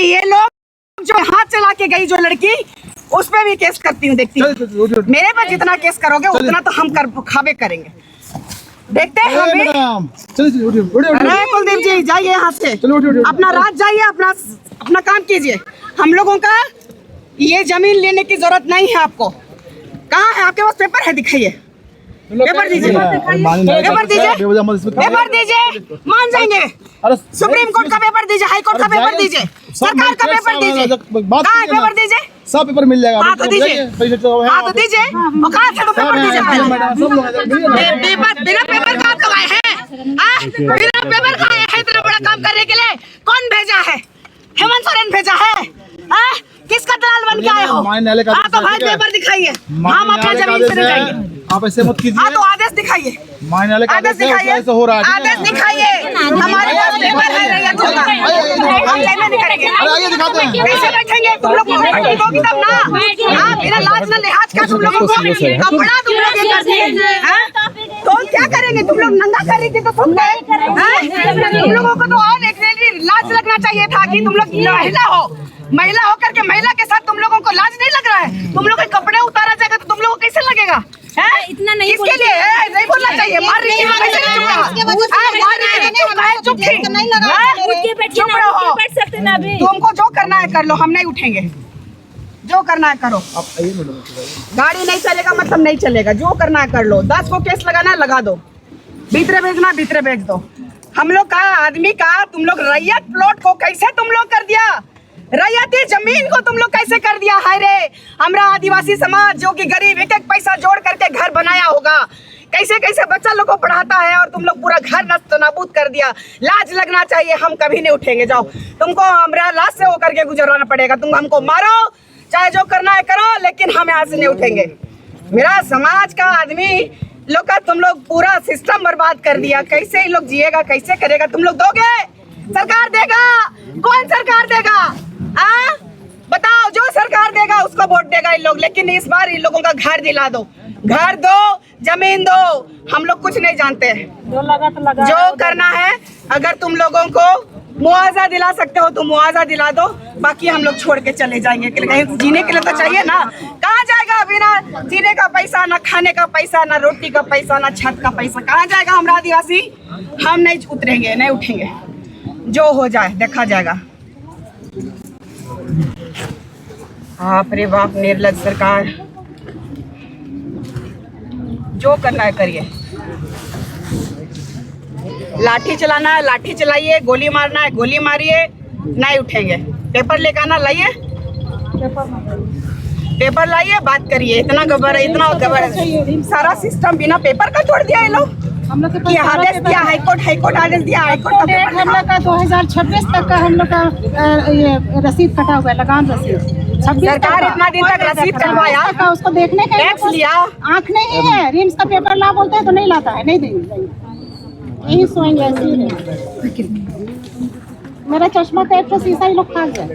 ये लोग जो हाथ चला के गई जो लड़की, उस पे भी केस करती हूँ, देखती हूँ। मेरे पे जितना केस करोगे उतना तो हम खावे करेंगे, देखते हैं हम भी। अरे कुलदीप जी जाइए यहाँ से, अपना राज जाइए, अपना काम कीजिए। हम लोगों का ये जमीन लेने की जरूरत नहीं है आपको। कहाँ है आपके पास पेपर है, दिखाइए पेपर दीजिए, पेपर दीजिए, पेपर दीजिए, मान जाएंगे। सुप्रीम कोर्ट का पेपर दीजिए, हाई कोर्ट का पेपर दीजिए, सरकार का पेपर दीजिए, कहाँ पेपर दीजिए, सब पेपर मिल जाएगा। हाँ तो दीजिए, हाँ तो दीजिए, और कहाँ से पेपर दीजिए पहले। बिना पेपर का आप लोग आए हैं, बिना पेपर का आए हैं इतना बड़ा काम करने के लिए? कौन भेजा है? हेमंत सोरेन भेजा है? किसका दलाल बन के आए हो? हाँ तो भाई पेपर दिखाइए, हम अपने जमीन से नहीं जाएंगे। आप ऐसे मत कीजिए। हाँ तो आदेश दिखाइए, आदेश दिखाइए, हो रहा है, आदेश दिखाइए। हमारे पास पेपर है, रैयत होगा, हम कैसे दिखाएंगे? कैसे बैठेंगे? तुम लोग दोगी तब ना। हाँ बिना लाज न लिहाज का तुम लोगों को कपड़ा तुम लोग ये करते हैं, तो क्या करेंगे? तुम लोग नंगा कर रही थी तो तुम गए। तुम लोगों को तो और एक लाज लगना चाहिए था कि तुम लोग महिला होकर के महिला के साथ तुम लोगों को लाज नहीं लग रहा है। तुम लोग के कपड़े उतारा जाएगा तो तुम लोगों को कैसे लगेगा? इतना नहीं इसके लिए नहीं बोलना चाहिए। मार रही है, चुप रहो। तुमको जो करना है कर लो, हम नहीं उठेंगे। जो करना है करो, गाड़ी नहीं चलेगा मतलब नहीं चलेगा, जो करना है कर लो। 10 को केस लगाना लगा दो, भीतरे भेजना भीतरे भेज दो। हम लोग का आदमी का तुम लोग रैयत प्लॉट को कैसे तुम लोग कर दिया, रैयती जमीन को तुम लोग कैसे कर दिया? हाय रे, हमारा आदिवासी समाज जो कि गरीब एक एक पैसा जोड़ करके घर बनाया होगा, कैसे कैसे बच्चा लोग को पढ़ाता है, और तुम लोग पूरा घर नष्ट नाबूद कर दिया। लाज लगना चाहिए। हम कभी नहीं उठेंगे। जाओ, तुमको हमारा लाश से होकर के गुजरना पड़ेगा। तुम हमको मारो, चाहे जो करना है करो, लेकिन हम यहाँ से नहीं उठेंगे। मेरा समाज का आदमी लोग का तुम लोग पूरा सिस्टम बर्बाद कर दिया। कैसे ये लोग जिएगा, कैसे करेगा? तुम लोग दोगे? सरकार देगा? कौन सरकार देगा? बताओ, जो सरकार देगा उसको वोट देगा इन लोग। लेकिन इस बार इन लोगों का घर दिला दो, घर दो, जमीन दो। हम लोग कुछ नहीं जानते, जो लगा तो लगा। जो करना है, अगर तुम लोगों को मुआवजा दिला सकते हो तो मुआवजा दिला दो, बाकी हम लोग छोड़ के चले जाएंगे। कहीं जीने के लिए तो चाहिए ना। कहाँ जाएगा बिना जीने का पैसा, ना खाने का पैसा, ना रोटी का पैसा, ना छत का पैसा? कहाँ जाएगा हमारा आदिवासी? हम नहीं उतरेंगे, नहीं उठेंगे। जो हो जाए देखा जाएगा। बाप रे बाप, निर्लज सरकार, जो करना है करिए। लाठी चलाना है लाठी चलाइए, गोली मारना है गोली मारिए, नहीं उठेंगे। पेपर लेकर आना, लाइए पेपर लाइए, बात करिए। इतना गबर है, इतना गबर है। सारा सिस्टम बिना पेपर का छोड़ दिया ये लोग। हम लोग के आदेश दिया हाईकोर्ट आदेश दिया, हाईकोर्ट का पेपर हम लोग का 2026 तक का हम लोग का ये रसीद कटा हुआ है, लगान रसीद। सरकार इतना दिन तक रसीद कटवाया, उसको देखने का टैक्स लिया। आँख नहीं है, रिम्स का पेपर ला बोलते हैं तो नहीं लाता है, नहीं देंगे, यही सोएंगे ऐसे ही। मेरा चश्मा का एक शीशा ही लोग खा गया।